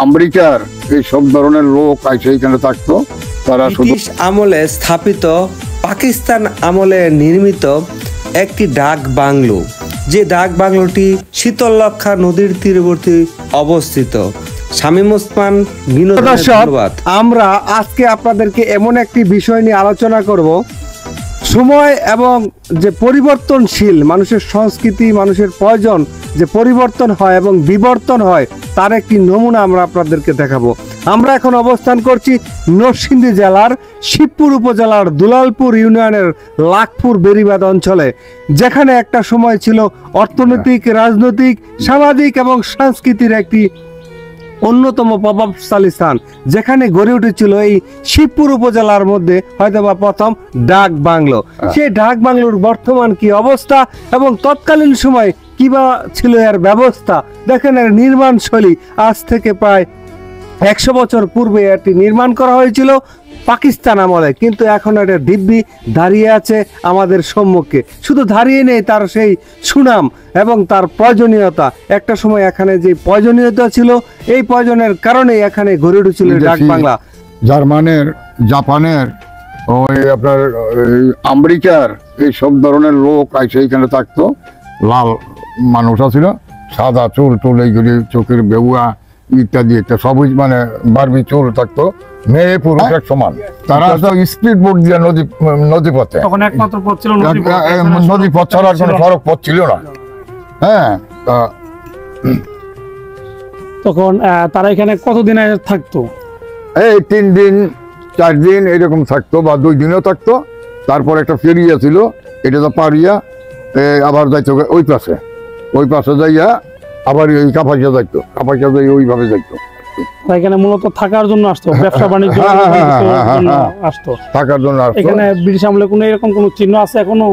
আমেরিকার এই সব ধরনের লোক আইসে এখানে থাকতো। তারা ব্রিটিশ আমলে স্থাপিত, পাকিস্তান আমলে নির্মিত একটি ডাক বাংলো, যে ডাক বাংলোটি শীতলক্ষ্যা নদীর তীরবর্তী অবস্থিত। শামীম ওসমান, ধন্যবাদ। আমরা আজকে আপনাদেরকে এমন একটি বিষয় নিয়ে আলোচনা করব, সময় এবং যে পরিবর্তনশীল মানুষের সংস্কৃতি, মানুষের প্রয়োজন যে পরিবর্তন হয় এবং বিবর্তন হয়, তার একটি নমুনা আমরা আপনাদেরকে দেখাবো। আমরা এখন অবস্থান করছি নরসিংদী জেলার শিবপুর উপজেলার দুলালপুর ইউনিয়নের লাখপুর বেড়িবাঁধ অঞ্চলে, যেখানে একটা সময় ছিল অর্থনৈতিক, রাজনৈতিক, সামাজিক এবং সংস্কৃতির একটি অন্যতম প্রভাবশালী স্থান, যেখানে গড়ে উঠেছিল এই শিবপুর উপজেলার মধ্যে হয়তোবা প্রথম ডাক বাংলো। সেই ডাক বাংলোর বর্তমান কি অবস্থা এবং তৎকালীন সময় কিবা ছিল এর ব্যবস্থা, দেখেন এর নির্মাণ শৈলী। আজ থেকে প্রায় 100 বছর পূর্বে এটি নির্মাণ করা হয়েছিল পাকিস্তান আমলে, কিন্তু এখন এটা দিব্যি দাঁড়িয়ে আছে আমাদের সম্মুখে। শুধু দাঁড়িয়ে নেই, তার সেই সুনাম এবং তার প্রয়োজনীয়তা। একটা সময় এখানে যে প্রয়োজনীয়তা ছিল, এই প্রয়োজনের কারণে এখানে গড়ে উঠেছিল ডাক বাংলা। জার্মানের, জাপানের, ওই আপনার আমেরিকার এই সব ধরনের লোক আইসে এখানে থাকতো। লাল মানুষ ছিল, সাদা চুল টুল, এইগুলি চোখের বেউয়া ইত্যাদি, একটা সবুজ মানে বারবি চুল থাকতো, মেয়ে পুরুষ এক সমান। তারা তো স্পিড বোট দিয়ে নদী পথে, তখন একমাত্র পথ ছিল নদী পথ ছাড়া আর কোনো সড়ক পথ ছিল না। হ্যাঁ, তখন তারা এখানে কতদিন থাকতো? এই 3 দিন 4 দিন এরকম থাকতো, বা 2 দিনও থাকতো। তারপর একটা ফেরিয়া ছিল, এটা তো পারিয়া আবার যাইতো ওই পাশে যাইয়া আবার ওই কাপাসিয়া যাইতো, কাপাসিয়া যাই ওইভাবে যাইতো। এখানে মূলত থাকার জন্য আসতো, ব্যবসা বাণিজ্য আসতো, থাকার জন্য আসতো। এখানে ব্রিটিশ আমলে কোনো এরকম কোনো চিহ্ন আছে এখনো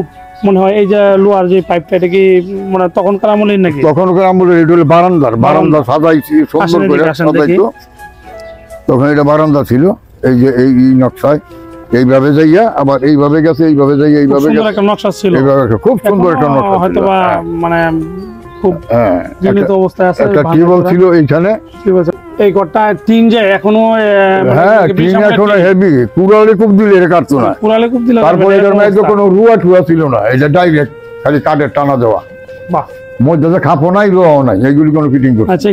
মনে হয়? এই যে লোহার যে পাইপটা, এটা কি মানে তখনকার আমলের নাকি? তখনকার আমলে এটা হলো বারান্দা সাজাইছি সুন্দর করে সাজাইতো। তখন এটা বারান্দা ছিল, এই যে এই নকশায় এইভাবে যাইয়া আবার এইভাবে গেছে, এইভাবে যাইয়া এইভাবে গেছে, একটা নকশা ছিল, খুব সুন্দর একটা নকশা হয়তো বা মানে খুব জীর্ণিত অবস্থায় আছে। একটা টিউবওয়েল ছিল এইখানে। এই ঘরটা টিন যায় এখনো? হ্যাঁ, টিন এখনো হেভি। কুড়ালে খুব দিলে এটা কাটতো না, কুড়ালে খুব দিলে। তারপরে এটার মধ্যে কোনো রুয়া টুয়া ছিল না, এটা ডাইরেক্ট খালি কাঠের টানা দেওয়া। বাহ, মধ্যে খাপো নাই, রুয়াও নাই, এইগুলি কোনো ফিটিং করতো।